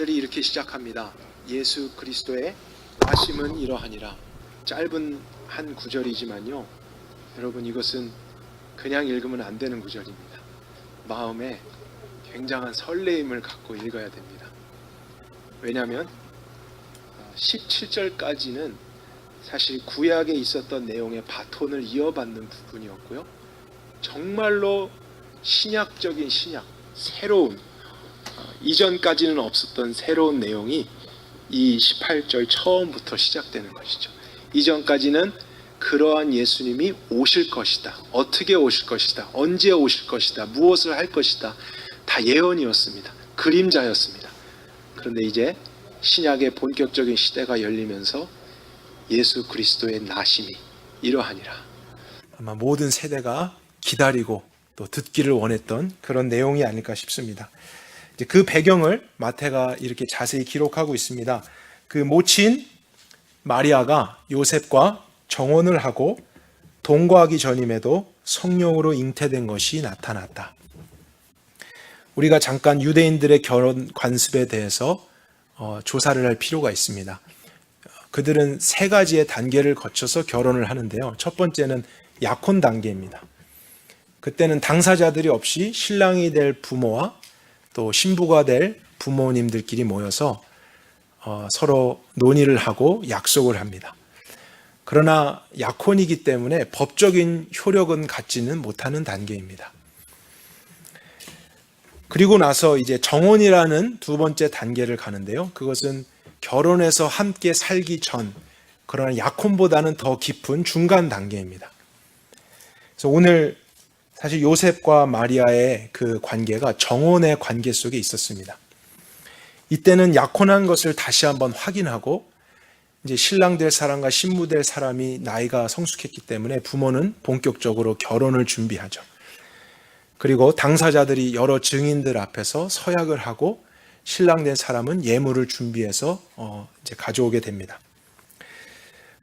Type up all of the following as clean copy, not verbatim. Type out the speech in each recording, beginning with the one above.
이렇게 시작합니다. 예수 그리스도의 나심은 이러하니라. 짧은 한 구절이지만요, 여러분, 이것은 그냥 읽으면 안 되는 구절입니다. 마음에 굉장한 설레임을 갖고 읽어야 됩니다. 왜냐하면 17절까지는 사실 구약에 있었던 내용의 바톤을 이어받는 부분이었고요, 정말로 신약적인 새로운, 이전까지는 없었던 새로운 내용이 이 18절 처음부터 시작되는 것이죠. 이전까지는 그러한 예수님이 오실 것이다, 어떻게 오실 것이다, 언제 오실 것이다, 무엇을 할 것이다, 다 예언이었습니다. 그림자였습니다. 그런데 이제 신약의 본격적인 시대가 열리면서 예수 그리스도의 나심이 이러하니라. 아마 모든 세대가 기다리고 또 듣기를 원했던 그런 내용이 아닐까 싶습니다. 이제 그 배경을 마태가 이렇게 자세히 기록하고 있습니다. 그 모친 마리아가 요셉과 정혼을 하고 동거하기 전임에도 성령으로 잉태된 것이 나타났다. 우리가 잠깐 유대인들의 결혼 관습에 대해서 조사를 할 필요가 있습니다. 그들은 세 가지의 단계를 거쳐서 결혼을 하는데요. 첫 번째는 약혼 단계입니다. 그때는 당사자들이 없이 신랑이 될 부모와 또 신부가 될 부모님들끼리 모여서 서로 논의를 하고 약속을 합니다. 그러나 약혼이기 때문에 법적인 효력은 갖지는 못하는 단계입니다. 그리고 나서 이제 정혼이라는 두 번째 단계를 가는데요. 그것은 결혼해서 함께 살기 전, 그러나 약혼보다는 더 깊은 중간 단계입니다. 그래서 오늘 사실 요셉과 마리아의 그 관계가 정혼의 관계 속에 있었습니다. 이때는 약혼한 것을 다시 한번 확인하고, 이제 신랑 될 사람과 신부 될 사람이 나이가 성숙했기 때문에 부모는 본격적으로 결혼을 준비하죠. 그리고 당사자들이 여러 증인들 앞에서 서약을 하고 신랑 된 사람은 예물을 준비해서 이제 가져오게 됩니다.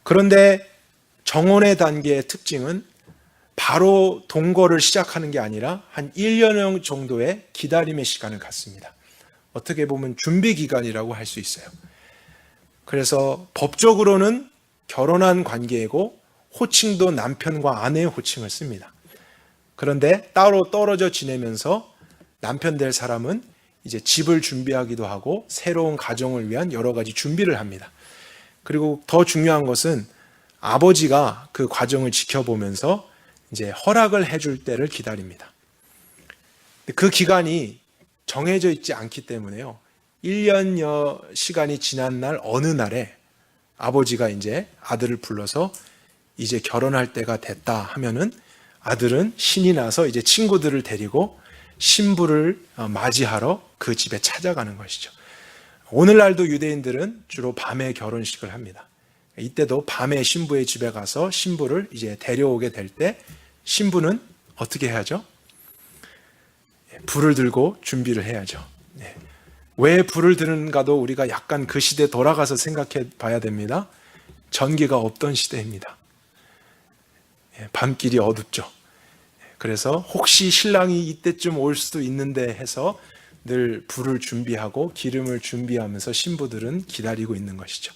그런데 정혼의 단계의 특징은 바로 동거를 시작하는 게 아니라 한 1년 정도의 기다림의 시간을 갖습니다. 어떻게 보면 준비 기간이라고 할 수 있어요. 그래서 법적으로는 결혼한 관계이고 호칭도 남편과 아내의 호칭을 씁니다. 그런데 따로 떨어져 지내면서 남편 될 사람은 이제 집을 준비하기도 하고 새로운 가정을 위한 여러 가지 준비를 합니다. 그리고 더 중요한 것은 아버지가 그 과정을 지켜보면서 이제 허락을 해줄 때를 기다립니다. 그 기간이 정해져 있지 않기 때문에요, 1년여 시간이 지난 날 어느 날에 아버지가 이제 아들을 불러서 이제 결혼할 때가 됐다 하면은 아들은 신이 나서 이제 친구들을 데리고 신부를 맞이하러 그 집에 찾아가는 것이죠. 오늘날도 유대인들은 주로 밤에 결혼식을 합니다. 이때도 밤에 신부의 집에 가서 신부를 이제 데려오게 될 때 신부는 어떻게 해야죠? 불을 들고 준비를 해야죠. 왜 불을 드는가도 우리가 약간 그 시대 돌아가서 생각해 봐야 됩니다. 전기가 없던 시대입니다. 밤길이 어둡죠. 그래서 혹시 신랑이 이때쯤 올 수도 있는데 해서 늘 불을 준비하고 기름을 준비하면서 신부들은 기다리고 있는 것이죠.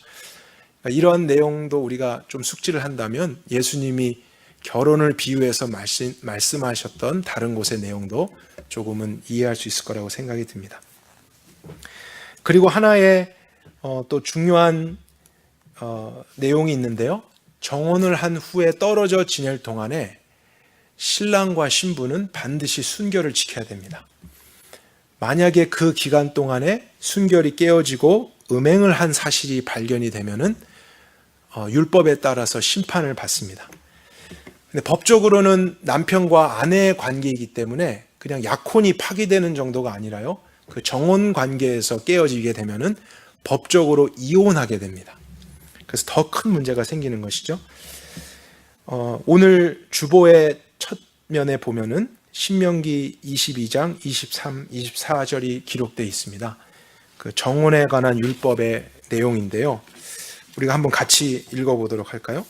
이러한 내용도 우리가 좀 숙지를 한다면 예수님이 결혼을 비유해서 말씀하셨던 다른 곳의 내용도 조금은 이해할 수 있을 거라고 생각이 듭니다. 그리고 하나의 또 중요한 내용이 있는데요. 정혼을 한 후에 떨어져 지낼 동안에 신랑과 신부는 반드시 순결을 지켜야 됩니다. 만약에 그 기간 동안에 순결이 깨어지고 음행을 한 사실이 발견이 되면은 율법에 따라서 심판을 받습니다. 근데 법적으로는 남편과 아내의 관계이기 때문에 그냥 약혼이 파기되는 정도가 아니라요, 그 정혼 관계에서 깨어지게 되면은 법적으로 이혼하게 됩니다. 그래서 더 큰 문제가 생기는 것이죠. 오늘 주보의 첫 면에 보면은 신명기 22장 23, 24절이 기록되어 있습니다. 그 정혼에 관한 율법의 내용인데요. 우리가 한번 같이 읽어보도록 할까요?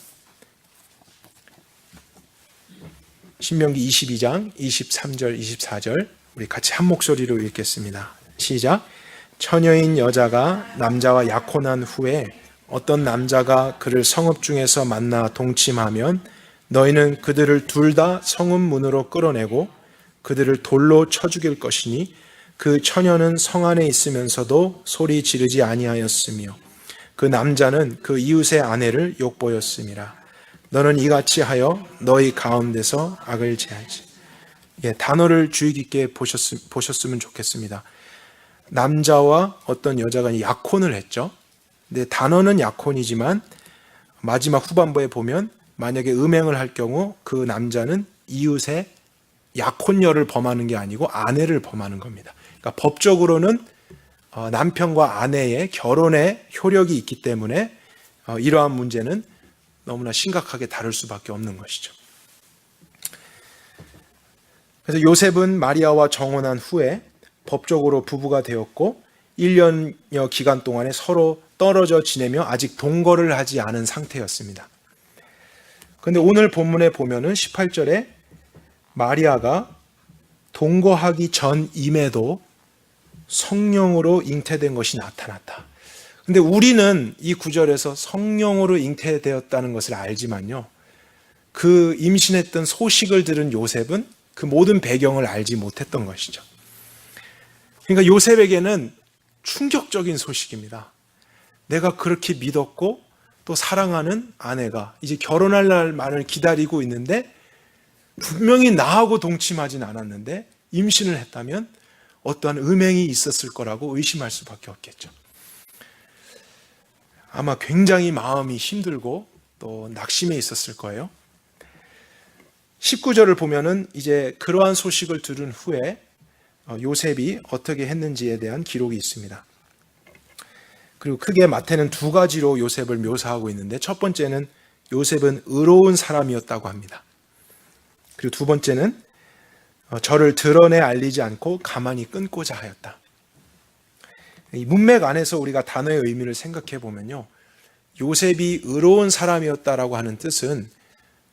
신명기 22장 23절 24절 우리 같이 한 목소리로 읽겠습니다. 시작. 처녀인 여자가 남자와 약혼한 후에 어떤 남자가 그를 성읍 중에서 만나 동침하면 너희는 그들을 둘 다 성읍 문으로 끌어내고 그들을 돌로 쳐 죽일 것이니 그 처녀는 성 안에 있으면서도 소리 지르지 아니하였으며 그 남자는 그 이웃의 아내를 욕보였음이라. 너는 이같이 하여 너희 가운데서 악을 제하지. 단어를 주의 깊게 보셨으면 좋겠습니다. 남자와 어떤 여자가 약혼을 했죠. 근데 단어는 약혼이지만 마지막 후반부에 보면 만약에 음행을 할 경우 그 남자는 이웃의 약혼녀를 범하는 게 아니고 아내를 범하는 겁니다. 그러니까 법적으로는 남편과 아내의 결혼에 효력이 있기 때문에 이러한 문제는 너무나 심각하게 다룰 수밖에 없는 것이죠. 그래서 요셉은 마리아와 정혼한 후에 법적으로 부부가 되었고 1년여 기간 동안에 서로 떨어져 지내며 아직 동거를 하지 않은 상태였습니다. 그런데 오늘 본문에 보면은 18절에 마리아가 동거하기 전임에도 성령으로 잉태된 것이 나타났다. 근데 우리는 이 구절에서 성령으로 잉태되었다는 것을 알지만요, 그 임신했던 소식을 들은 요셉은 그 모든 배경을 알지 못했던 것이죠. 그러니까 요셉에게는 충격적인 소식입니다. 내가 그렇게 믿었고 또 사랑하는 아내가 이제 결혼할 날만을 기다리고 있는데 분명히 나하고 동침하진 않았는데 임신을 했다면 어떠한 음행이 있었을 거라고 의심할 수밖에 없겠죠. 아마 굉장히 마음이 힘들고 또 낙심해 있었을 거예요. 19절을 보면은 이제 그러한 소식을 들은 후에 요셉이 어떻게 했는지에 대한 기록이 있습니다. 그리고 크게 마태는 두 가지로 요셉을 묘사하고 있는데 첫 번째는 요셉은 의로운 사람이었다고 합니다. 그리고 두 번째는 저를 드러내 알리지 않고 가만히 끊고자 하였다. 이 문맥 안에서 우리가 단어의 의미를 생각해 보면요, 요셉이 의로운 사람이었다라고 하는 뜻은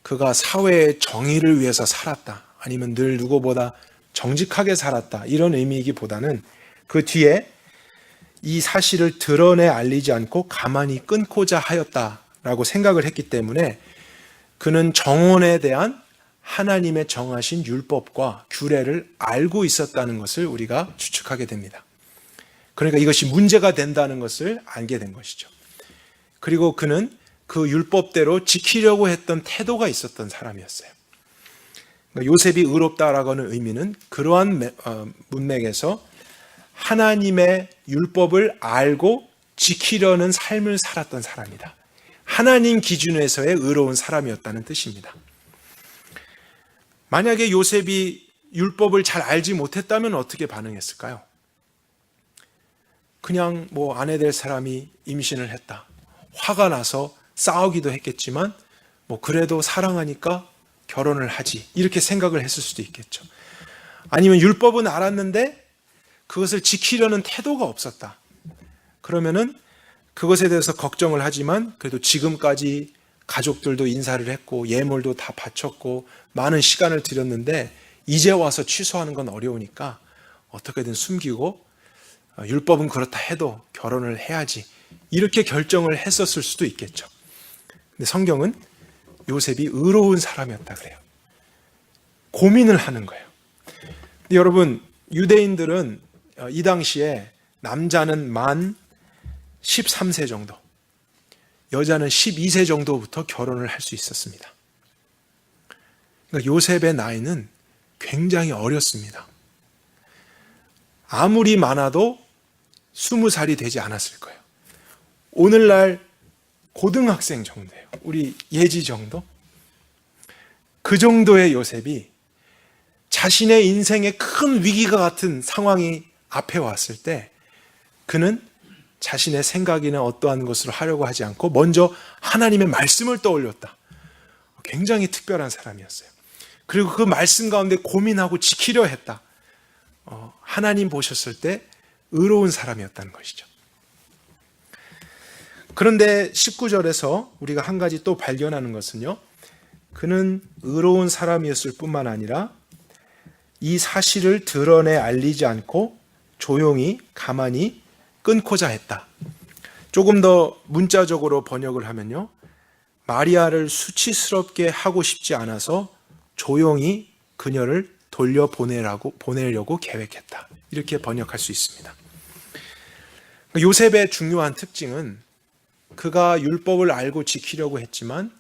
그가 사회의 정의를 위해서 살았다, 아니면 늘 누구보다 정직하게 살았다, 이런 의미이기보다는 그 뒤에 이 사실을 드러내 알리지 않고 가만히 끊고자 하였다라고 생각을 했기 때문에 그는 정혼에 대한 하나님의 정하신 율법과 규례를 알고 있었다는 것을 우리가 추측하게 됩니다. 그러니까 이것이 문제가 된다는 것을 알게 된 것이죠. 그리고 그는 그 율법대로 지키려고 했던 태도가 있었던 사람이었어요. 그러니까 요셉이 의롭다라고 하는 의미는 그러한 문맥에서 하나님의 율법을 알고 지키려는 삶을 살았던 사람이다. 하나님 기준에서의 의로운 사람이었다는 뜻입니다. 만약에 요셉이 율법을 잘 알지 못했다면 어떻게 반응했을까요? 그냥 아내 될 사람이 임신을 했다, 화가 나서 싸우기도 했겠지만 그래도 사랑하니까 결혼을 하지, 이렇게 생각을 했을 수도 있겠죠. 아니면 율법은 알았는데 그것을 지키려는 태도가 없었다. 그러면은 그것에 대해서 걱정을 하지만 그래도 지금까지 가족들도 인사를 했고 예물도 다 바쳤고 많은 시간을 들였는데 이제 와서 취소하는 건 어려우니까 어떻게든 숨기고 율법은 그렇다 해도 결혼을 해야지, 이렇게 결정을 했었을 수도 있겠죠. 근데 성경은 요셉이 의로운 사람이었다 그래요. 고민을 하는 거예요. 근데 여러분, 유대인들은 이 당시에 남자는 만 13세 정도, 여자는 12세 정도부터 결혼을 할 수 있었습니다. 그러니까 요셉의 나이는 굉장히 어렸습니다. 아무리 많아도 20살이 되지 않았을 거예요. 오늘날 고등학생 정도예요. 우리 예지 정도? 그 정도의 요셉이 자신의 인생의 큰 위기가 같은 상황이 앞에 왔을 때 그는 자신의 생각이나 어떠한 것으로 하려고 하지 않고 먼저 하나님의 말씀을 떠올렸다. 굉장히 특별한 사람이었어요. 그리고 그 말씀 가운데 고민하고 지키려 했다. 하나님 보셨을 때 의로운 사람이었다는 것이죠. 그런데 19절에서 우리가 한 가지 또 발견하는 것은요, 그는 의로운 사람이었을 뿐만 아니라 이 사실을 드러내 알리지 않고 조용히 가만히 끊고자 했다. 조금 더 문자적으로 번역을 하면요, 마리아를 수치스럽게 하고 싶지 않아서 조용히 그녀를 보내려고 계획했다. 이렇게 번역할 수 있습니다. 요셉의 중요한 특징은 그가 율법을 알고 지키려고 했지만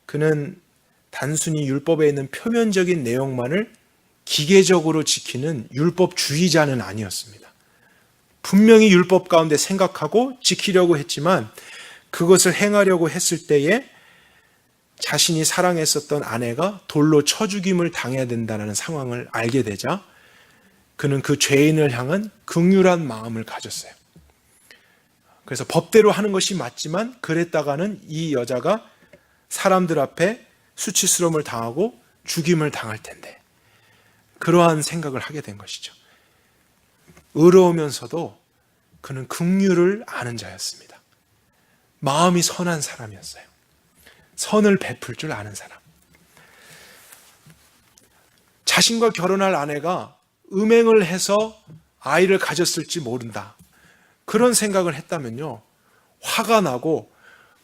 그는 단순히 율법에 있는 표면적인 내용만을 기계적으로 지키는 율법주의자는 아니었습니다. 분명히 율법 가운데 생각하고 지키려고 했지만 그것을 행하려고 했을 때에 자신이 사랑했었던 아내가 돌로 쳐 죽임을 당해야 된다는 상황을 알게 되자 그는 그 죄인을 향한 긍휼한 마음을 가졌어요. 그래서 법대로 하는 것이 맞지만 그랬다가는 이 여자가 사람들 앞에 수치스러움을 당하고 죽임을 당할 텐데, 그러한 생각을 하게 된 것이죠. 의로우면서도 그는 긍휼을 아는 자였습니다. 마음이 선한 사람이었어요. 선을 베풀 줄 아는 사람. 자신과 결혼할 아내가 음행을 해서 아이를 가졌을지 모른다, 그런 생각을 했다면요, 화가 나고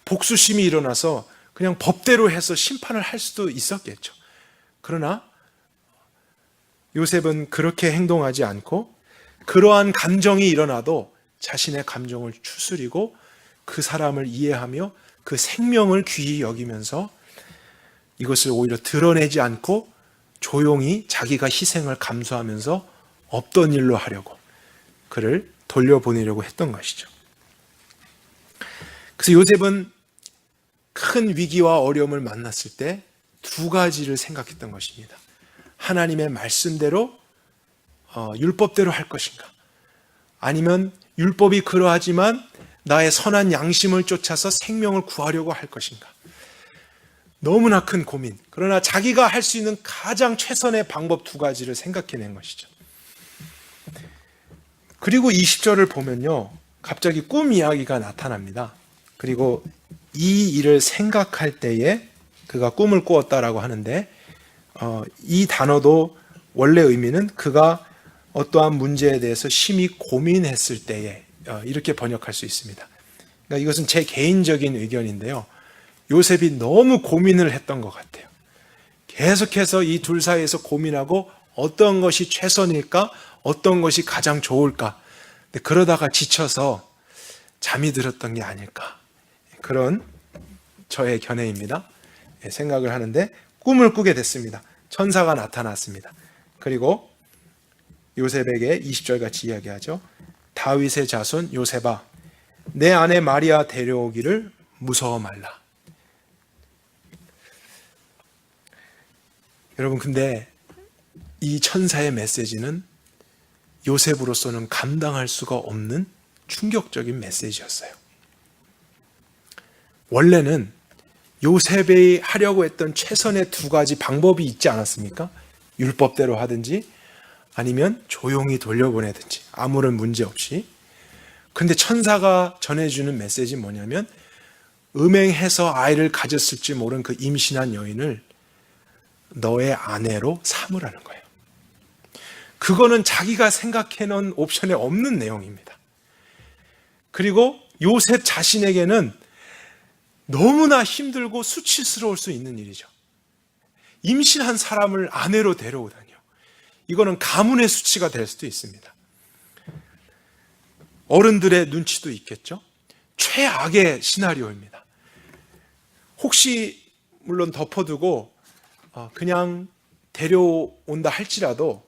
복수심이 일어나서 그냥 법대로 해서 심판을 할 수도 있었겠죠. 그러나 요셉은 그렇게 행동하지 않고 그러한 감정이 일어나도 자신의 감정을 추스리고 그 사람을 이해하며 그 생명을 귀히 여기면서 이것을 오히려 드러내지 않고 조용히 자기가 희생을 감수하면서 없던 일로 하려고 그를 돌려보내려고 했던 것이죠. 그래서 요셉은 큰 위기와 어려움을 만났을 때 두 가지를 생각했던 것입니다. 하나님의 말씀대로 율법대로 할 것인가, 아니면 율법이 그러하지만 나의 선한 양심을 쫓아서 생명을 구하려고 할 것인가. 너무나 큰 고민, 그러나 자기가 할 수 있는 가장 최선의 방법 두 가지를 생각해낸 것이죠. 그리고 20절을 보면요, 갑자기 꿈 이야기가 나타납니다. 그리고 이 일을 생각할 때에 그가 꿈을 꾸었다라고 하는데, 이 단어도 원래 의미는 그가 어떠한 문제에 대해서 심히 고민했을 때에, 이렇게 번역할 수 있습니다. 그러니까 이것은 제 개인적인 의견인데요, 요셉이 너무 고민을 했던 것 같아요. 계속해서 이 둘 사이에서 고민하고 어떤 것이 최선일까, 어떤 것이 가장 좋을까, 그러다가 지쳐서 잠이 들었던 게 아닐까, 그런 저의 견해입니다. 생각을 하는데 꿈을 꾸게 됐습니다. 천사가 나타났습니다. 그리고 요셉에게 20절 같이 이야기하죠. 다윗의 자손 요셉아, 내 아내 마리아 데려오기를 무서워 말라. 여러분, 근데 이 천사의 메시지는 요셉으로서는 감당할 수가 없는 충격적인 메시지였어요. 원래는 요셉이 하려고 했던 최선의 두 가지 방법이 있지 않았습니까? 율법대로 하든지 아니면 조용히 돌려보내든지 아무런 문제 없이. 근데 천사가 전해주는 메시지는 뭐냐면 음행해서 아이를 가졌을지 모른 그 임신한 여인을 너의 아내로 삼으라는 거예요. 그거는 자기가 생각해놓은 옵션에 없는 내용입니다. 그리고 요셉 자신에게는 너무나 힘들고 수치스러울 수 있는 일이죠. 임신한 사람을 아내로 데려오다니요. 이거는 가문의 수치가 될 수도 있습니다. 어른들의 눈치도 있겠죠. 최악의 시나리오입니다. 혹시 물론 덮어두고 그냥 데려온다 할지라도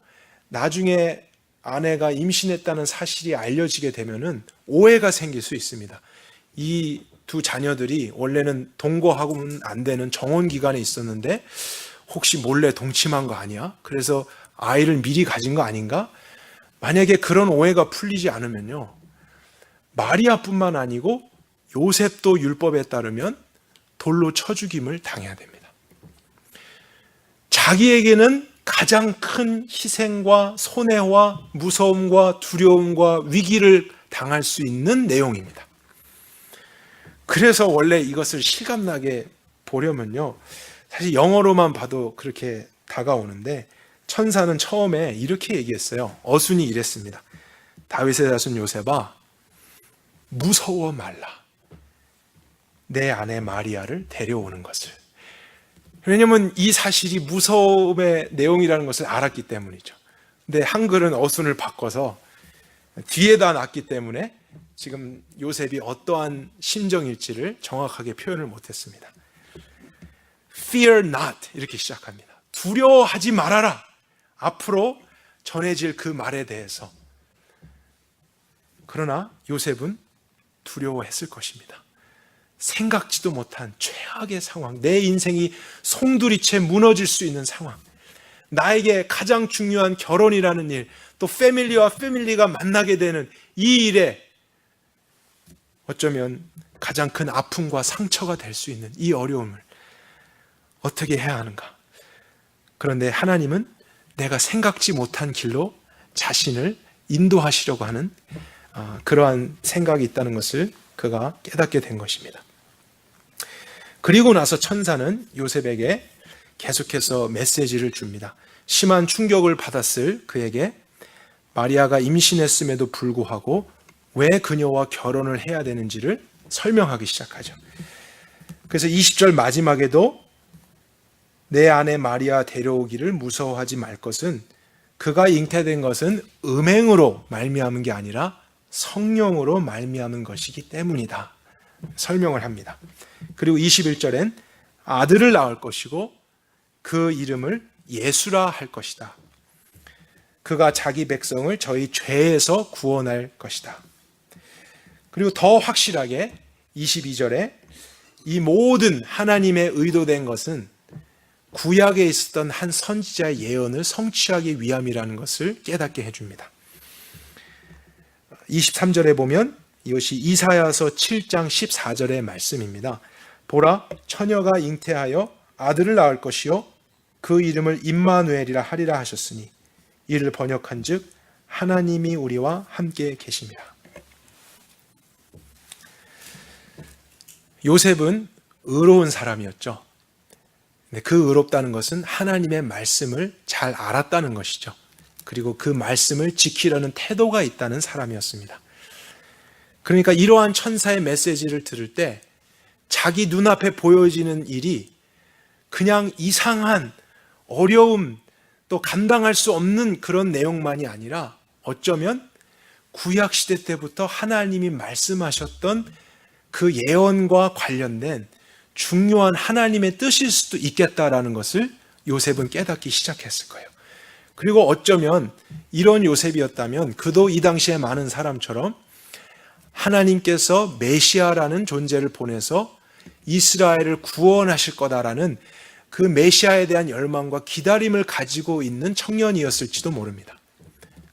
나중에 아내가 임신했다는 사실이 알려지게 되면은 오해가 생길 수 있습니다. 이 두 자녀들이 원래는 동거하고는 안 되는 정혼 기간에 있었는데 혹시 몰래 동침한 거 아니야? 그래서 아이를 미리 가진 거 아닌가? 만약에 그런 오해가 풀리지 않으면요, 마리아뿐만 아니고 요셉도 율법에 따르면 돌로 쳐 죽임을 당해야 됩니다. 자기에게는 가장 큰 희생과 손해와 무서움과 두려움과 위기를 당할 수 있는 내용입니다. 그래서 원래 이것을 실감나게 보려면요, 사실 영어로만 봐도 그렇게 다가오는데 천사는 처음에 이렇게 얘기했어요. 어순이 이랬습니다. 다윗의 자손 요셉아, 무서워 말라. 내 아내 마리아를 데려오는 것을. 왜냐하면 이 사실이 무서움의 내용이라는 것을 알았기 때문이죠. 근데 한글은 어순을 바꿔서 뒤에다 놨기 때문에 지금 요셉이 어떠한 심정일지를 정확하게 표현을 못했습니다. Fear not 이렇게 시작합니다. 두려워하지 말아라. 앞으로 전해질 그 말에 대해서. 그러나 요셉은 두려워했을 것입니다. 생각지도 못한 최악의 상황, 내 인생이 송두리째 무너질 수 있는 상황, 나에게 가장 중요한 결혼이라는 일, 또 패밀리와 패밀리가 만나게 되는 이 일에 어쩌면 가장 큰 아픔과 상처가 될 수 있는 이 어려움을 어떻게 해야 하는가? 그런데 하나님은 내가 생각지 못한 길로 자신을 인도하시려고 하는 그러한 생각이 있다는 것을 그가 깨닫게 된 것입니다. 그리고 나서 천사는 요셉에게 계속해서 메시지를 줍니다. 심한 충격을 받았을 그에게 마리아가 임신했음에도 불구하고 왜 그녀와 결혼을 해야 되는지를 설명하기 시작하죠. 그래서 20절 마지막에도 내 아내 마리아 데려오기를 무서워하지 말 것은 그가 잉태된 것은 음행으로 말미암은 게 아니라 성령으로 말미암은 것이기 때문이다. 설명을 합니다. 그리고 21절엔 아들을 낳을 것이고 그 이름을 예수라 할 것이다. 그가 자기 백성을 저희 죄에서 구원할 것이다. 그리고 더 확실하게 22절에 이 모든 하나님의 의도된 것은 구약에 있었던 한 선지자의 예언을 성취하기 위함이라는 것을 깨닫게 해줍니다. 23절에 보면 이것이 이사야서 7장 14절의 말씀입니다. 보라, 처녀가 잉태하여 아들을 낳을 것이요 그 이름을 임마누엘이라 하리라 하셨으니 이를 번역한즉 하나님이 우리와 함께 계심이라. 요셉은 의로운 사람이었죠. 근데 그 의롭다는 것은 하나님의 말씀을 잘 알았다는 것이죠. 그리고 그 말씀을 지키려는 태도가 있다는 사람이었습니다. 그러니까 이러한 천사의 메시지를 들을 때 자기 눈앞에 보여지는 일이 그냥 이상한 어려움, 또 감당할 수 없는 그런 내용만이 아니라 어쩌면 구약시대 때부터 하나님이 말씀하셨던 그 예언과 관련된 중요한 하나님의 뜻일 수도 있겠다라는 것을 요셉은 깨닫기 시작했을 거예요. 그리고 어쩌면 이런 요셉이었다면 그도 이 당시에 많은 사람처럼 하나님께서 메시아라는 존재를 보내서 이스라엘을 구원하실 거다라는 그 메시아에 대한 열망과 기다림을 가지고 있는 청년이었을지도 모릅니다.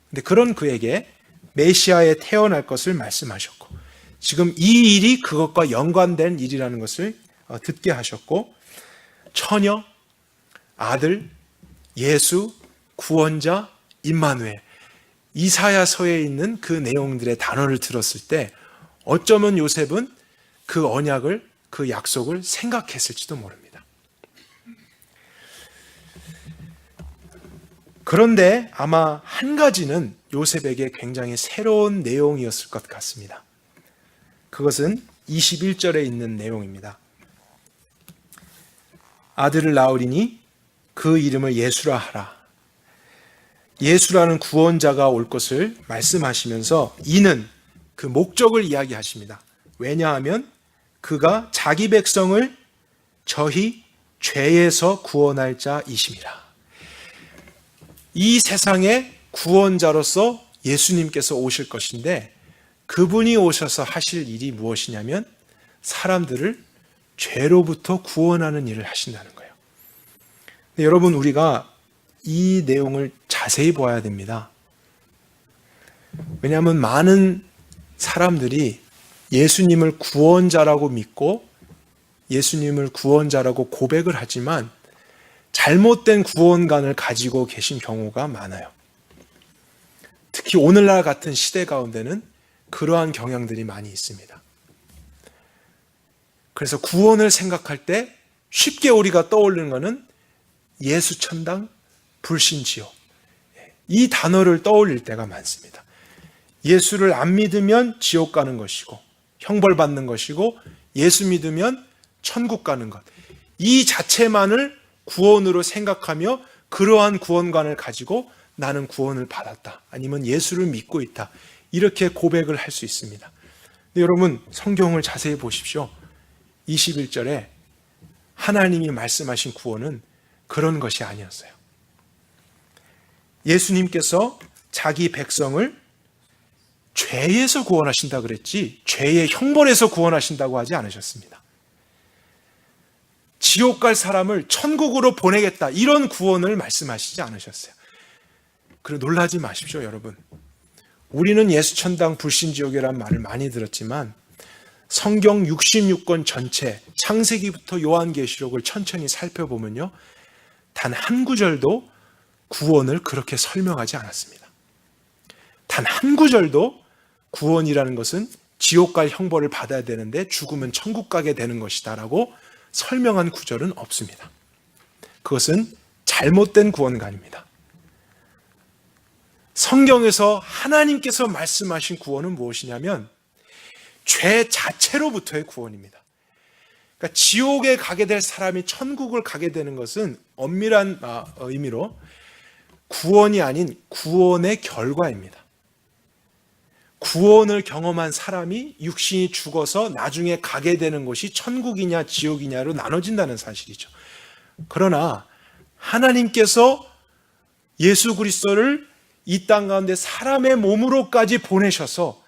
근데 그런 그에게 메시아에 태어날 것을 말씀하셨고 지금 이 일이 그것과 연관된 일이라는 것을 듣게 하셨고 처녀, 아들, 예수, 구원자, 임마누엘 이사야서에 있는 그 내용들의 단어를 들었을 때 어쩌면 요셉은 그 언약을 그 약속을 생각했을지도 모릅니다. 그런데 아마 한 가지는 요셉에게 굉장히 새로운 내용이었을 것 같습니다. 그것은 21절에 있는 내용입니다. 아들을 낳으리니 그 이름을 예수라 하라. 예수라는 구원자가 올 것을 말씀하시면서 이는 그 목적을 이야기하십니다. 왜냐하면 그가 자기 백성을 저희 죄에서 구원할 자이심이라. 이 세상의 구원자로서 예수님께서 오실 것인데 그분이 오셔서 하실 일이 무엇이냐면 사람들을 죄로부터 구원하는 일을 하신다는 거예요. 근데 여러분 우리가 이 내용을 자세히 보아야 됩니다. 왜냐하면 많은 사람들이 예수님을 구원자라고 믿고 예수님을 구원자라고 고백을 하지만 잘못된 구원관을 가지고 계신 경우가 많아요. 특히 오늘날 같은 시대 가운데는 그러한 경향들이 많이 있습니다. 그래서 구원을 생각할 때 쉽게 우리가 떠올리는 것은 예수 천당, 불신 지옥 이 단어를 떠올릴 때가 많습니다. 예수를 안 믿으면 지옥 가는 것이고 형벌받는 것이고 예수 믿으면 천국 가는 것. 이 자체만을 구원으로 생각하며 그러한 구원관을 가지고 나는 구원을 받았다. 아니면 예수를 믿고 있다. 이렇게 고백을 할 수 있습니다. 근데 여러분 성경을 자세히 보십시오. 21절에 하나님이 말씀하신 구원은 그런 것이 아니었어요. 예수님께서 자기 백성을 죄에서 구원하신다 그랬지 죄의 형벌에서 구원하신다고 하지 않으셨습니다. 지옥 갈 사람을 천국으로 보내겠다 이런 구원을 말씀하시지 않으셨어요. 그리고 놀라지 마십시오, 여러분. 우리는 예수천당 불신지옥이라는 말을 많이 들었지만 성경 66권 전체 창세기부터 요한계시록을 천천히 살펴보면요, 단 한 구절도 구원을 그렇게 설명하지 않았습니다. 단 한 구절도 구원이라는 것은 지옥 갈 형벌을 받아야 되는데 죽으면 천국 가게 되는 것이다 라고 설명한 구절은 없습니다. 그것은 잘못된 구원관입니다. 성경에서 하나님께서 말씀하신 구원은 무엇이냐면 죄 자체로부터의 구원입니다. 그러니까 지옥에 가게 될 사람이 천국을 가게 되는 것은 엄밀한 의미로 구원이 아닌 구원의 결과입니다. 구원을 경험한 사람이 육신이 죽어서 나중에 가게 되는 곳이 천국이냐 지옥이냐로 나눠진다는 사실이죠. 그러나 하나님께서 예수 그리스도를 이 땅 가운데 사람의 몸으로까지 보내셔서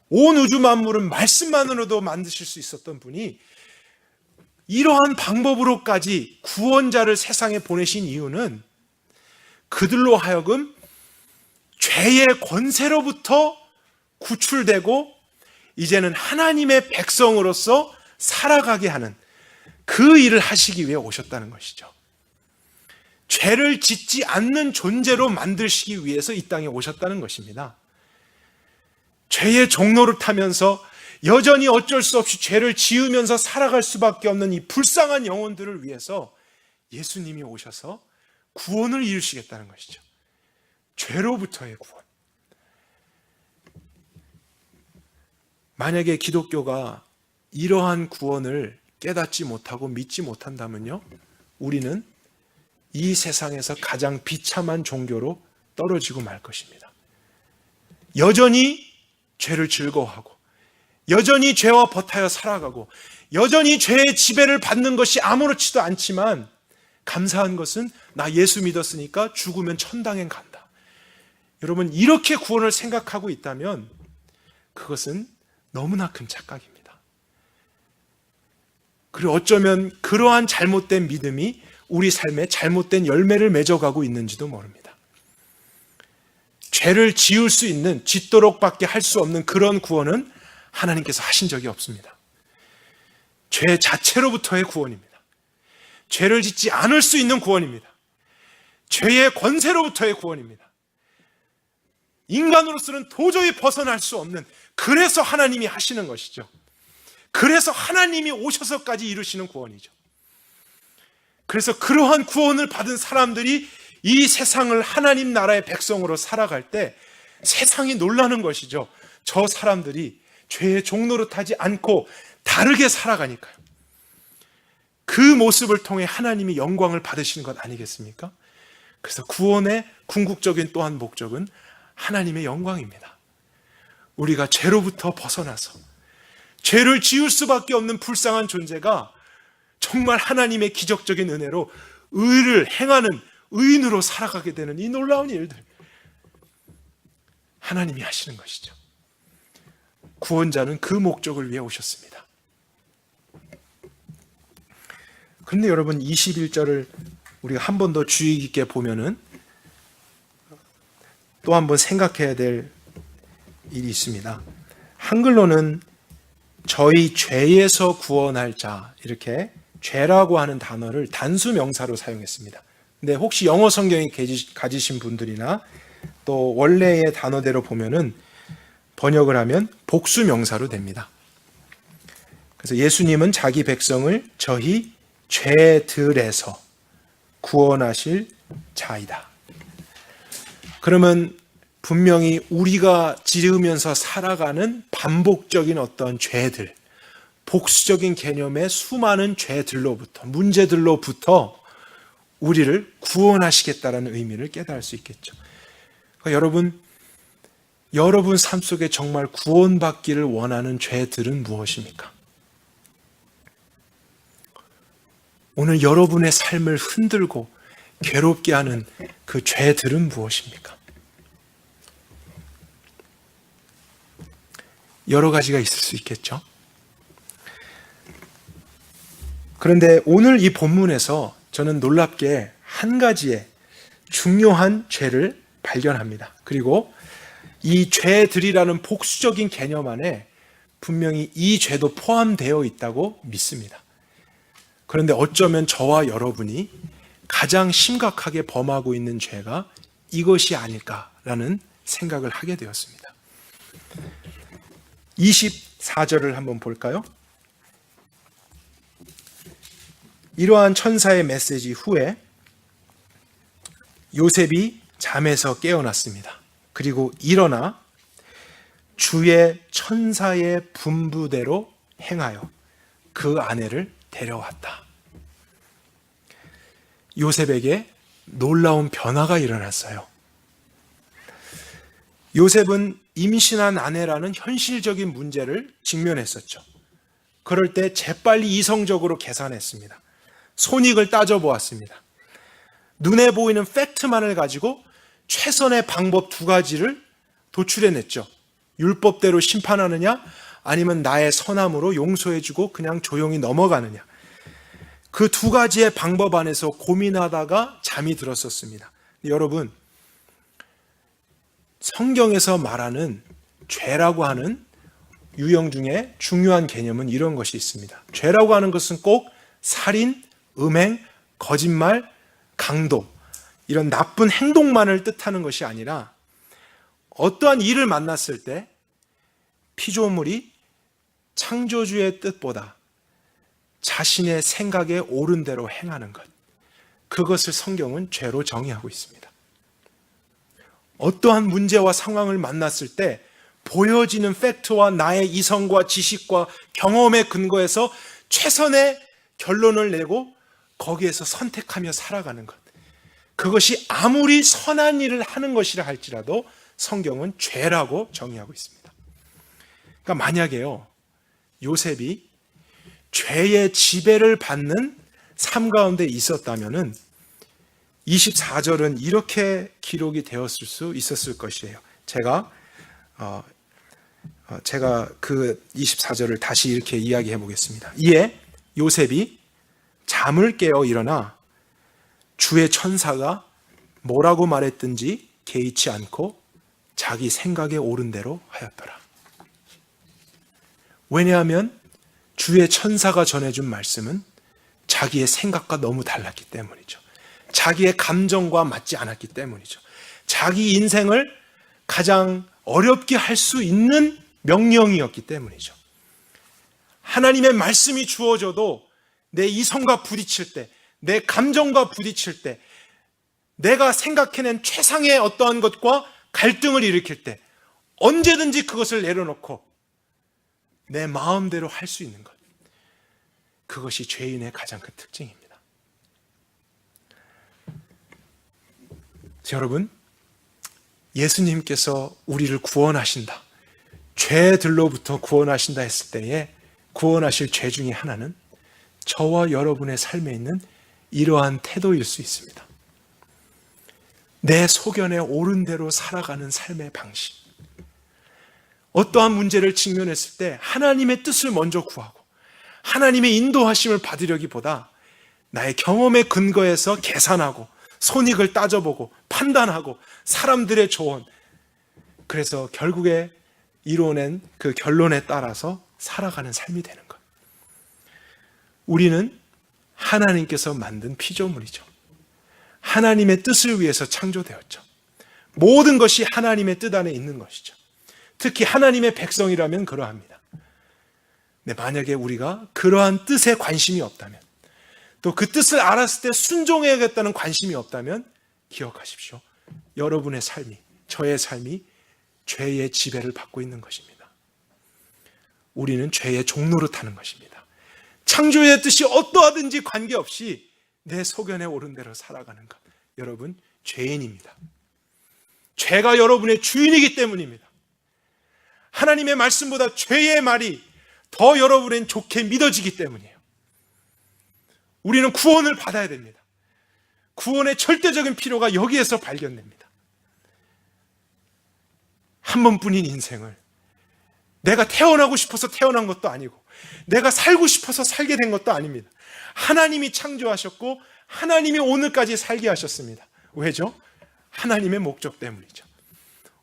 온 우주 만물은 말씀만으로도 만드실 수 있었던 분이 이러한 방법으로까지 구원자를 세상에 보내신 이유는 그들로 하여금 죄의 권세로부터 구출되고 이제는 하나님의 백성으로서 살아가게 하는 그 일을 하시기 위해 오셨다는 것이죠. 죄를 짓지 않는 존재로 만드시기 위해서 이 땅에 오셨다는 것입니다. 죄의 종로를 타면서 여전히 어쩔 수 없이 죄를 지으면서 살아갈 수밖에 없는 이 불쌍한 영혼들을 위해서 예수님이 오셔서 구원을 이루시겠다는 것이죠. 죄로부터의 구원. 만약에 기독교가 이러한 구원을 깨닫지 못하고 믿지 못한다면요, 우리는 이 세상에서 가장 비참한 종교로 떨어지고 말 것입니다. 여전히 죄를 즐거워하고 여전히 죄와 버타여 살아가고 여전히 죄의 지배를 받는 것이 아무렇지도 않지만 감사한 것은 나 예수 믿었으니까 죽으면 천당에 간다. 여러분, 이렇게 구원을 생각하고 있다면 그것은 너무나 큰 착각입니다. 그리고 어쩌면 그러한 잘못된 믿음이 우리 삶에 잘못된 열매를 맺어가고 있는지도 모릅니다. 죄를 지을 수 있는, 짓도록밖에 할 수 없는 그런 구원은 하나님께서 하신 적이 없습니다. 죄 자체로부터의 구원입니다. 죄를 짓지 않을 수 있는 구원입니다. 죄의 권세로부터의 구원입니다. 인간으로서는 도저히 벗어날 수 없는, 그래서 하나님이 하시는 것이죠. 그래서 하나님이 오셔서까지 이루시는 구원이죠. 그래서 그러한 구원을 받은 사람들이 이 세상을 하나님 나라의 백성으로 살아갈 때 세상이 놀라는 것이죠. 저 사람들이 죄의 종로로 타지 않고 다르게 살아가니까요. 그 모습을 통해 하나님이 영광을 받으시는 것 아니겠습니까? 그래서 구원의 궁극적인 또한 목적은 하나님의 영광입니다. 우리가 죄로부터 벗어나서 죄를 지을 수밖에 없는 불쌍한 존재가 정말 하나님의 기적적인 은혜로 의를 행하는 의인으로 살아가게 되는 이 놀라운 일들, 하나님이 하시는 것이죠. 구원자는 그 목적을 위해 오셨습니다. 그런데 여러분, 21절을 우리가 한 번 더 주의 깊게 보면은 또 한 번 생각해야 될 일이 있습니다. 한글로는 저희 죄에서 구원할 자, 이렇게 죄라고 하는 단어를 단수 명사로 사용했습니다. 근데 혹시 영어 성경이 가지신 분들이나 또 원래의 단어대로 보면은 번역을 하면 복수 명사로 됩니다. 그래서 예수님은 자기 백성을 저희 죄들에서 구원하실 자이다. 그러면 분명히 우리가 지으면서 살아가는 반복적인 어떤 죄들, 복수적인 개념의 수많은 죄들로부터, 문제들로부터 우리를 구원하시겠다는 의미를 깨달을 수 있겠죠. 그러니까 여러분 삶 속에 정말 구원받기를 원하는 죄들은 무엇입니까? 오늘 여러분의 삶을 흔들고 괴롭게 하는 그 죄들은 무엇입니까? 여러 가지가 있을 수 있겠죠. 그런데 오늘 이 본문에서 저는 놀랍게 한 가지의 중요한 죄를 발견합니다. 그리고 이 죄들이라는 복수적인 개념 안에 분명히 이 죄도 포함되어 있다고 믿습니다. 그런데 어쩌면 저와 여러분이 가장 심각하게 범하고 있는 죄가 이것이 아닐까라는 생각을 하게 되었습니다. 24절을 한번 볼까요? 이러한 천사의 메시지 후에 요셉이 잠에서 깨어났습니다. 그리고 일어나 주의 천사의 분부대로 행하여 그 아내를 데려왔다. 요셉에게 놀라운 변화가 일어났어요. 요셉은 임신한 아내라는 현실적인 문제를 직면했었죠. 그럴 때 재빨리 이성적으로 계산했습니다. 손익을 따져보았습니다. 눈에 보이는 팩트만을 가지고 최선의 방법 두 가지를 도출해냈죠. 율법대로 심판하느냐, 아니면 나의 선함으로 용서해주고 그냥 조용히 넘어가느냐. 그 두 가지의 방법 안에서 고민하다가 잠이 들었었습니다. 여러분, 성경에서 말하는 죄라고 하는 유형 중에 중요한 개념은 이런 것이 있습니다. 죄라고 하는 것은 꼭 살인, 음행, 거짓말, 강도, 이런 나쁜 행동만을 뜻하는 것이 아니라 어떠한 일을 만났을 때 피조물이 창조주의 뜻보다 자신의 생각에 옳은 대로 행하는 것, 그것을 성경은 죄로 정의하고 있습니다. 어떠한 문제와 상황을 만났을 때 보여지는 팩트와 나의 이성과 지식과 경험에 근거해서 최선의 결론을 내고 거기에서 선택하며 살아가는 것, 그것이 아무리 선한 일을 하는 것이라 할지라도 성경은 죄라고 정의하고 있습니다. 그러니까 만약에요, 요셉이 죄의 지배를 받는 삶 가운데 있었다면은 24절은 이렇게 기록이 되었을 수 있었을 것이에요. 제가 그 24절을 다시 이렇게 이야기해 보겠습니다. 이에 요셉이 잠을 깨어 일어나 주의 천사가 뭐라고 말했든지 개의치 않고 자기 생각에 옳은 대로 하였더라. 왜냐하면 주의 천사가 전해준 말씀은 자기의 생각과 너무 달랐기 때문이죠. 자기의 감정과 맞지 않았기 때문이죠. 자기 인생을 가장 어렵게 할 수 있는 명령이었기 때문이죠. 하나님의 말씀이 주어져도 내 이성과 부딪힐 때, 내 감정과 부딪힐 때, 내가 생각해낸 최상의 어떠한 것과 갈등을 일으킬 때 언제든지 그것을 내려놓고 내 마음대로 할 수 있는 것, 그것이 죄인의 가장 큰 특징입니다. 여러분, 예수님께서 우리를 구원하신다, 죄들로부터 구원하신다 했을 때에 구원하실 죄 중에 하나는 저와 여러분의 삶에 있는 이러한 태도일 수 있습니다. 내 소견에 옳은 대로 살아가는 삶의 방식. 어떠한 문제를 직면했을 때 하나님의 뜻을 먼저 구하고 하나님의 인도하심을 받으려기보다 나의 경험에 근거해서 계산하고 손익을 따져보고 판단하고 사람들의 조언, 그래서 결국에 이뤄낸 그 결론에 따라서 살아가는 삶이 되는 것. 우리는 하나님께서 만든 피조물이죠. 하나님의 뜻을 위해서 창조되었죠. 모든 것이 하나님의 뜻 안에 있는 것이죠. 특히 하나님의 백성이라면 그러합니다. 네, 만약에 우리가 그러한 뜻에 관심이 없다면, 또 그 뜻을 알았을 때 순종해야겠다는 관심이 없다면 기억하십시오. 여러분의 삶이, 저의 삶이 죄의 지배를 받고 있는 것입니다. 우리는 죄의 종로로 타는 것입니다. 창조의 뜻이 어떠하든지 관계없이 내 소견에 오른 대로 살아가는 것. 여러분, 죄인입니다. 죄가 여러분의 주인이기 때문입니다. 하나님의 말씀보다 죄의 말이 더 여러분엔 좋게 믿어지기 때문이에요. 우리는 구원을 받아야 됩니다. 구원의 절대적인 필요가 여기에서 발견됩니다. 한 번뿐인 인생을 내가 태어나고 싶어서 태어난 것도 아니고 내가 살고 싶어서 살게 된 것도 아닙니다. 하나님이 창조하셨고 하나님이 오늘까지 살게 하셨습니다. 왜죠? 하나님의 목적 때문이죠.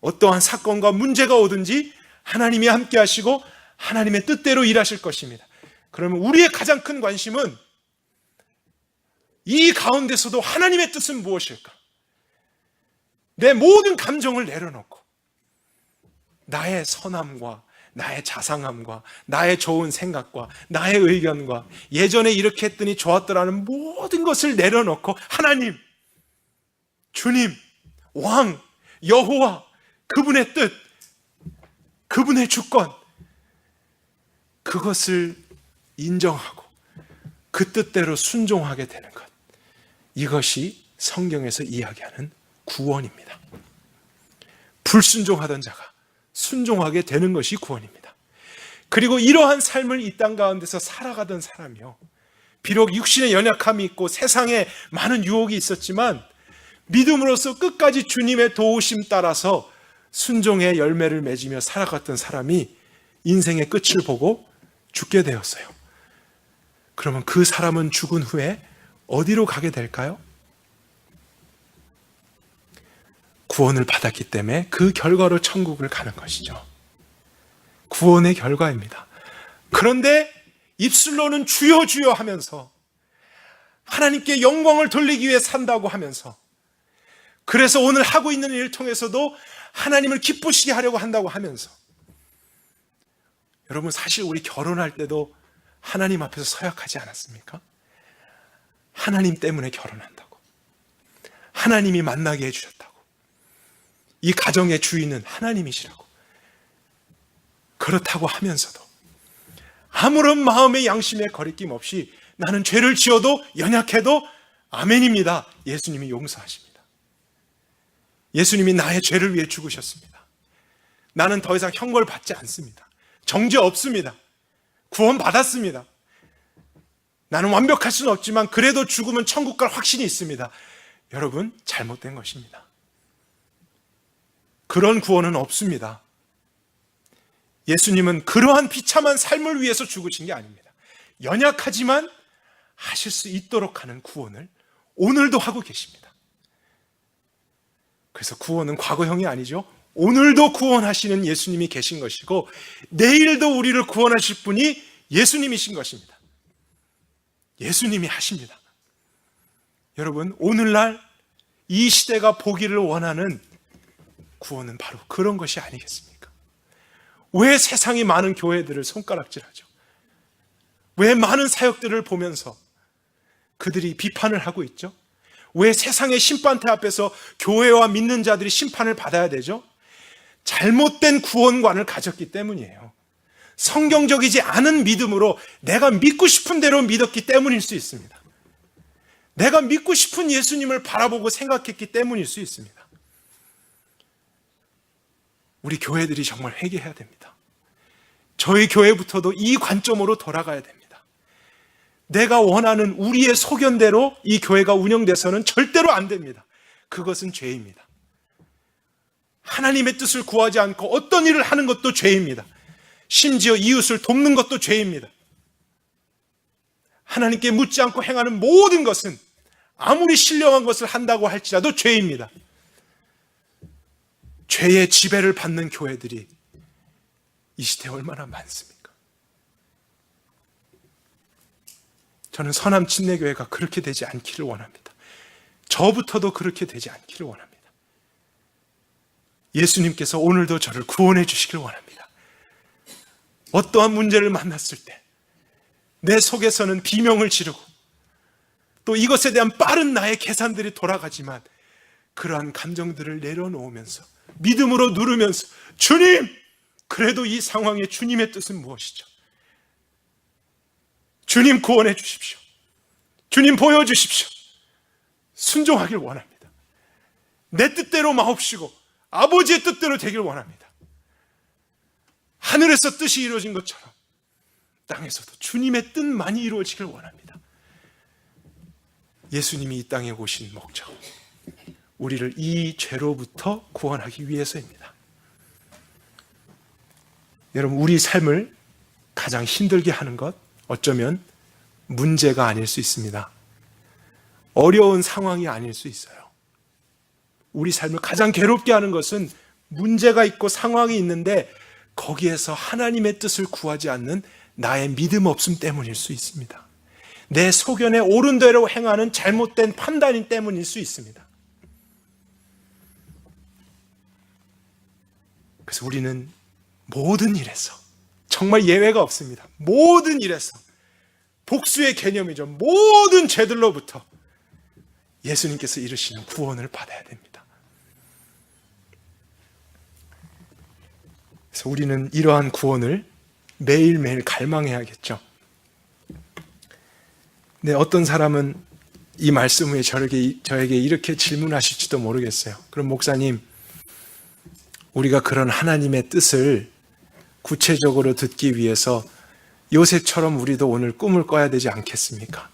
어떠한 사건과 문제가 오든지 하나님이 함께 하시고 하나님의 뜻대로 일하실 것입니다. 그러면 우리의 가장 큰 관심은 이 가운데서도 하나님의 뜻은 무엇일까? 내 모든 감정을 내려놓고 나의 선함과 나의 자상함과 나의 좋은 생각과 나의 의견과 예전에 이렇게 했더니 좋았더라는 모든 것을 내려놓고 하나님, 주님, 왕, 여호와, 그분의 뜻, 그분의 주권, 그것을 인정하고 그 뜻대로 순종하게 되는 것. 이것이 성경에서 이야기하는 구원입니다. 불순종하던 자가 순종하게 되는 것이 구원입니다. 그리고 이러한 삶을 이 땅 가운데서 살아가던 사람이요, 비록 육신의 연약함이 있고 세상에 많은 유혹이 있었지만 믿음으로써 끝까지 주님의 도우심 따라서 순종의 열매를 맺으며 살아갔던 사람이 인생의 끝을 보고 죽게 되었어요. 그러면 그 사람은 죽은 후에 어디로 가게 될까요? 구원을 받았기 때문에 그 결과로 천국을 가는 것이죠. 구원의 결과입니다. 그런데 입술로는 주여 주여 하면서 하나님께 영광을 돌리기 위해 산다고 하면서, 그래서 오늘 하고 있는 일을 통해서도 하나님을 기쁘시게 하려고 한다고 하면서, 여러분 사실 우리 결혼할 때도 하나님 앞에서 서약하지 않았습니까? 하나님 때문에 결혼한다고, 하나님이 만나게 해주셨다고, 이 가정의 주인은 하나님이시라고. 그렇다고 하면서도 아무런 마음의 양심에 거리낌 없이 나는 죄를 지어도 연약해도 아멘입니다. 예수님이 용서하십니다. 예수님이 나의 죄를 위해 죽으셨습니다. 나는 더 이상 형벌 받지 않습니다. 정죄 없습니다. 구원 받았습니다. 나는 완벽할 수는 없지만 그래도 죽으면 천국 갈 확신이 있습니다. 여러분, 잘못된 것입니다. 그런 구원은 없습니다. 예수님은 그러한 비참한 삶을 위해서 죽으신 게 아닙니다. 연약하지만 하실 수 있도록 하는 구원을 오늘도 하고 계십니다. 그래서 구원은 과거형이 아니죠. 오늘도 구원하시는 예수님이 계신 것이고 내일도 우리를 구원하실 분이 예수님이신 것입니다. 예수님이 하십니다. 여러분, 오늘날 이 시대가 보기를 원하는 구원은 바로 그런 것이 아니겠습니까? 왜 세상이 많은 교회들을 손가락질하죠? 왜 많은 사역들을 보면서 그들이 비판을 하고 있죠? 왜 세상의 심판대 앞에서 교회와 믿는 자들이 심판을 받아야 되죠? 잘못된 구원관을 가졌기 때문이에요. 성경적이지 않은 믿음으로 내가 믿고 싶은 대로 믿었기 때문일 수 있습니다. 내가 믿고 싶은 예수님을 바라보고 생각했기 때문일 수 있습니다. 우리 교회들이 정말 회개해야 됩니다. 저희 교회부터도 이 관점으로 돌아가야 됩니다. 내가 원하는 우리의 소견대로 이 교회가 운영돼서는 절대로 안 됩니다. 그것은 죄입니다. 하나님의 뜻을 구하지 않고 어떤 일을 하는 것도 죄입니다. 심지어 이웃을 돕는 것도 죄입니다. 하나님께 묻지 않고 행하는 모든 것은 아무리 신령한 것을 한다고 할지라도 죄입니다. 죄의 지배를 받는 교회들이 이 시대에 얼마나 많습니까? 저는 선함 침례교회가 그렇게 되지 않기를 원합니다. 저부터도 그렇게 되지 않기를 원합니다. 예수님께서 오늘도 저를 구원해 주시길 원합니다. 어떠한 문제를 만났을 때 내 속에서는 비명을 지르고 또 이것에 대한 빠른 나의 계산들이 돌아가지만 그러한 감정들을 내려놓으면서 믿음으로 누르면서 주님, 그래도 이 상황에 주님의 뜻은 무엇이죠? 주님 구원해 주십시오. 주님 보여주십시오. 순종하길 원합니다. 내 뜻대로 마옵시고 아버지의 뜻대로 되길 원합니다. 하늘에서 뜻이 이루어진 것처럼 땅에서도 주님의 뜻만이 이루어지길 원합니다. 예수님이 이 땅에 오신 목적, 우리를 이 죄로부터 구원하기 위해서입니다. 여러분, 우리 삶을 가장 힘들게 하는 것, 어쩌면 문제가 아닐 수 있습니다. 어려운 상황이 아닐 수 있어요. 우리 삶을 가장 괴롭게 하는 것은 문제가 있고 상황이 있는데 거기에서 하나님의 뜻을 구하지 않는 나의 믿음 없음 때문일 수 있습니다. 내 소견에 옳은 대로 행하는 잘못된 판단이 때문일 수 있습니다. 그래서 우리는 모든 일에서, 정말 예외가 없습니다. 모든 일에서, 복수의 개념이죠. 모든 죄들로부터 예수님께서 이루시는 구원을 받아야 됩니다. 그래서 우리는 이러한 구원을 매일매일 갈망해야겠죠. 네, 어떤 사람은 이 말씀 후에 저에게 이렇게 질문하실지도 모르겠어요. 그럼 목사님, 우리가 그런 하나님의 뜻을 구체적으로 듣기 위해서 요셉처럼 우리도 오늘 꿈을 꿔야 되지 않겠습니까?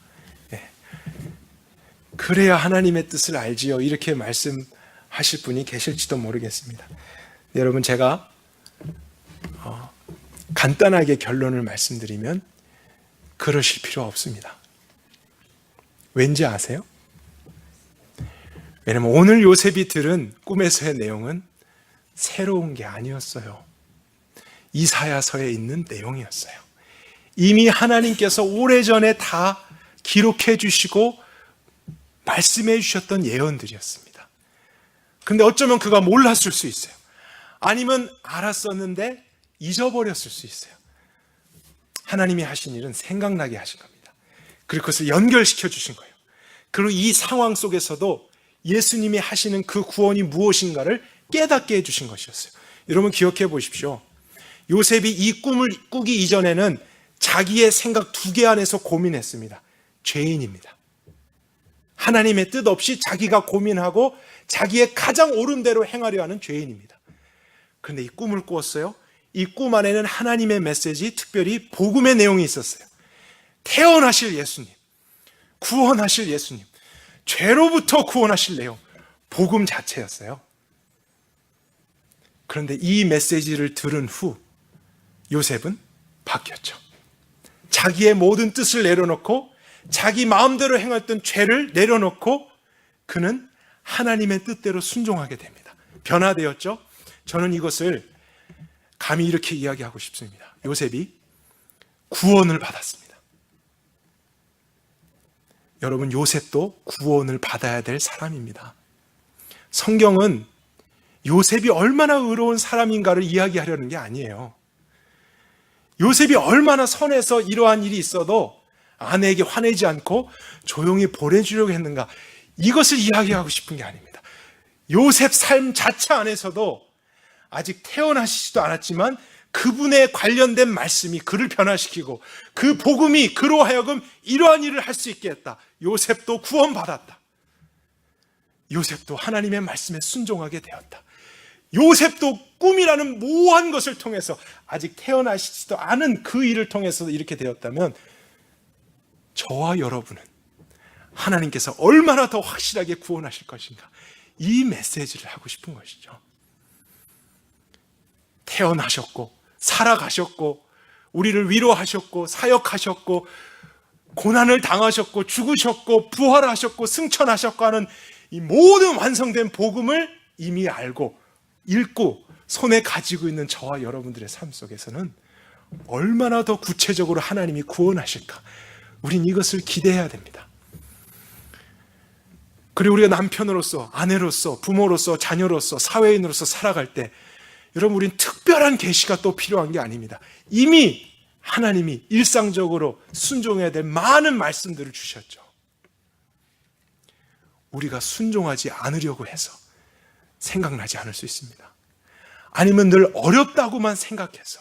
네. 그래야 하나님의 뜻을 알지요. 이렇게 말씀하실 분이 계실지도 모르겠습니다. 네, 여러분, 제가 간단하게 결론을 말씀드리면 그러실 필요 없습니다. 왠지 아세요? 왜냐하면 오늘 요셉이 들은 꿈에서의 내용은 새로운 게 아니었어요. 이사야서에 있는 내용이었어요. 이미 하나님께서 오래전에 다 기록해 주시고 말씀해 주셨던 예언들이었습니다. 그런데 어쩌면 그가 몰랐을 수 있어요. 아니면 알았었는데 잊어버렸을 수 있어요. 하나님이 하신 일은 생각나게 하신 겁니다. 그리고 그것을 연결시켜 주신 거예요. 그리고 이 상황 속에서도 예수님이 하시는 그 구원이 무엇인가를 깨닫게 해주신 것이었어요. 여러분, 기억해 보십시오. 요셉이 이 꿈을 꾸기 이전에는 자기의 생각 두 개 안에서 고민했습니다. 죄인입니다. 하나님의 뜻 없이 자기가 고민하고 자기의 가장 옳은 대로 행하려 하는 죄인입니다. 그런데 이 꿈을 꾸었어요. 이 꿈 안에는 하나님의 메시지, 특별히 복음의 내용이 있었어요. 태어나실 예수님, 구원하실 예수님, 죄로부터 구원하실 내용, 복음 자체였어요. 그런데 이 메시지를 들은 후 요셉은 바뀌었죠. 자기의 모든 뜻을 내려놓고 자기 마음대로 행했던 죄를 내려놓고 그는 하나님의 뜻대로 순종하게 됩니다. 변화되었죠. 저는 이것을 감히 이렇게 이야기하고 싶습니다. 요셉이 구원을 받았습니다. 여러분, 요셉도 구원을 받아야 될 사람입니다. 성경은 요셉이 얼마나 의로운 사람인가를 이야기하려는 게 아니에요. 요셉이 얼마나 선해서 이러한 일이 있어도 아내에게 화내지 않고 조용히 보내주려고 했는가, 이것을 이야기하고 싶은 게 아닙니다. 요셉 삶 자체 안에서도 아직 태어나시지도 않았지만 그분에 관련된 말씀이 그를 변화시키고 그 복음이 그로 하여금 이러한 일을 할 수 있게 했다. 요셉도 구원받았다. 요셉도 하나님의 말씀에 순종하게 되었다. 요셉도 꿈이라는 모호한 것을 통해서 아직 태어나시지도 않은 그 일을 통해서 이렇게 되었다면 저와 여러분은 하나님께서 얼마나 더 확실하게 구원하실 것인가, 이 메시지를 하고 싶은 것이죠. 태어나셨고 살아가셨고 우리를 위로하셨고 사역하셨고 고난을 당하셨고 죽으셨고 부활하셨고 승천하셨고 하는 이 모든 완성된 복음을 이미 알고 읽고 손에 가지고 있는 저와 여러분들의 삶 속에서는 얼마나 더 구체적으로 하나님이 구원하실까, 우린 이것을 기대해야 됩니다. 그리고 우리가 남편으로서, 아내로서, 부모로서, 자녀로서, 사회인으로서 살아갈 때 여러분, 우린 특별한 계시가 또 필요한 게 아닙니다. 이미 하나님이 일상적으로 순종해야 될 많은 말씀들을 주셨죠. 우리가 순종하지 않으려고 해서 생각나지 않을 수 있습니다. 아니면 늘 어렵다고만 생각해서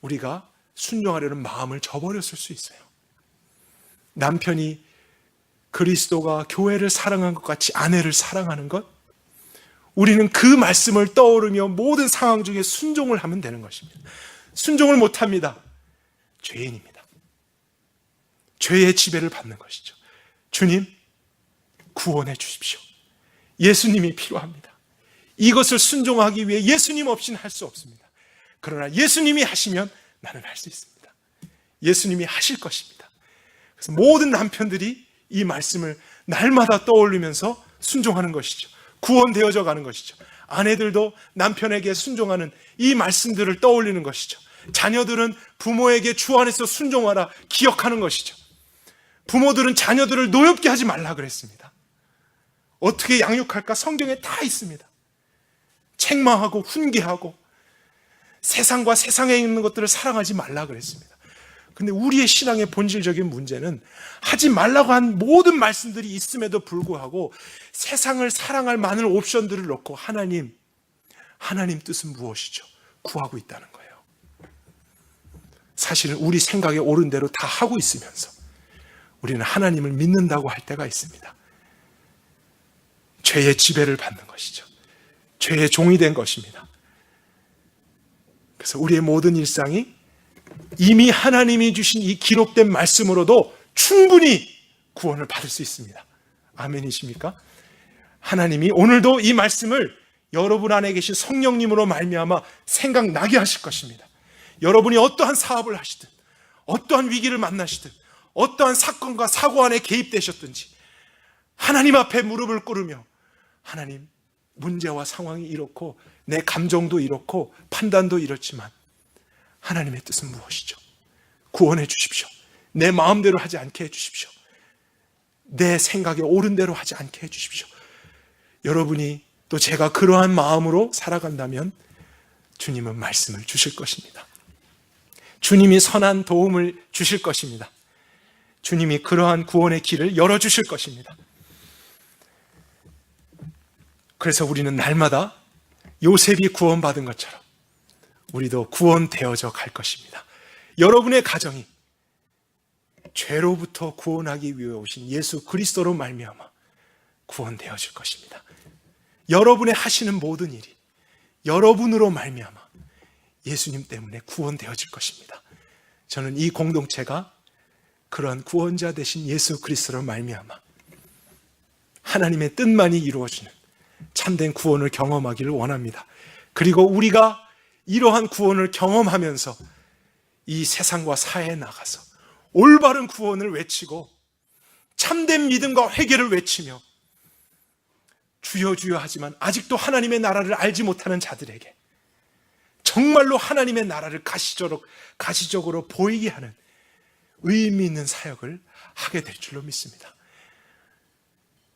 우리가 순종하려는 마음을 저버렸을 수 있어요. 남편이 그리스도가 교회를 사랑한 것 같이 아내를 사랑하는 것, 우리는 그 말씀을 떠오르며 모든 상황 중에 순종을 하면 되는 것입니다. 순종을 못합니다. 죄인입니다. 죄의 지배를 받는 것이죠. 주님, 구원해 주십시오. 예수님이 필요합니다. 이것을 순종하기 위해 예수님 없이는 할 수 없습니다. 그러나 예수님이 하시면 나는 할 수 있습니다. 예수님이 하실 것입니다. 그래서 모든 남편들이 이 말씀을 날마다 떠올리면서 순종하는 것이죠. 구원되어져 가는 것이죠. 아내들도 남편에게 순종하는 이 말씀들을 떠올리는 것이죠. 자녀들은 부모에게 주 안에서 순종하라 기억하는 것이죠. 부모들은 자녀들을 노엽게 하지 말라 그랬습니다. 어떻게 양육할까? 성경에 다 있습니다. 책망하고 훈계하고 세상과 세상에 있는 것들을 사랑하지 말라 그랬습니다. 근데 우리의 신앙의 본질적인 문제는 하지 말라고 한 모든 말씀들이 있음에도 불구하고 세상을 사랑할 많은 옵션들을 놓고 하나님 뜻은 무엇이죠? 구하고 있다는 거예요. 사실은 우리 생각에 옳은 대로 다 하고 있으면서 우리는 하나님을 믿는다고 할 때가 있습니다. 죄의 지배를 받는 것이죠. 죄의 종이 된 것입니다. 그래서 우리의 모든 일상이 이미 하나님이 주신 이 기록된 말씀으로도 충분히 구원을 받을 수 있습니다. 아멘이십니까? 하나님이 오늘도 이 말씀을 여러분 안에 계신 성령님으로 말미암아 생각나게 하실 것입니다. 여러분이 어떠한 사업을 하시든 어떠한 위기를 만나시든 어떠한 사건과 사고 안에 개입되셨든지 하나님 앞에 무릎을 꿇으며 하나님, 문제와 상황이 이렇고 내 감정도 이렇고 판단도 이렇지만 하나님의 뜻은 무엇이죠? 구원해 주십시오. 내 마음대로 하지 않게 해 주십시오. 내 생각에 옳은 대로 하지 않게 해 주십시오. 여러분이 또 제가 그러한 마음으로 살아간다면 주님은 말씀을 주실 것입니다. 주님이 선한 도움을 주실 것입니다. 주님이 그러한 구원의 길을 열어주실 것입니다. 그래서 우리는 날마다 요셉이 구원받은 것처럼 우리도 구원되어져 갈 것입니다. 여러분의 가정이 죄로부터 구원하기 위해 오신 예수 그리스도로 말미암아 구원되어질 것입니다. 여러분의 하시는 모든 일이 여러분으로 말미암아 예수님 때문에 구원되어질 것입니다. 저는 이 공동체가 그런 구원자 되신 예수 그리스도로 말미암아 하나님의 뜻만이 이루어지는 참된 구원을 경험하기를 원합니다. 그리고 우리가 이러한 구원을 경험하면서 이 세상과 사회에 나가서 올바른 구원을 외치고 참된 믿음과 회개를 외치며 주여 주여 하지만 아직도 하나님의 나라를 알지 못하는 자들에게 정말로 하나님의 나라를 가시적으로 보이게 하는 의미 있는 사역을 하게 될 줄로 믿습니다.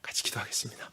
같이 기도하겠습니다.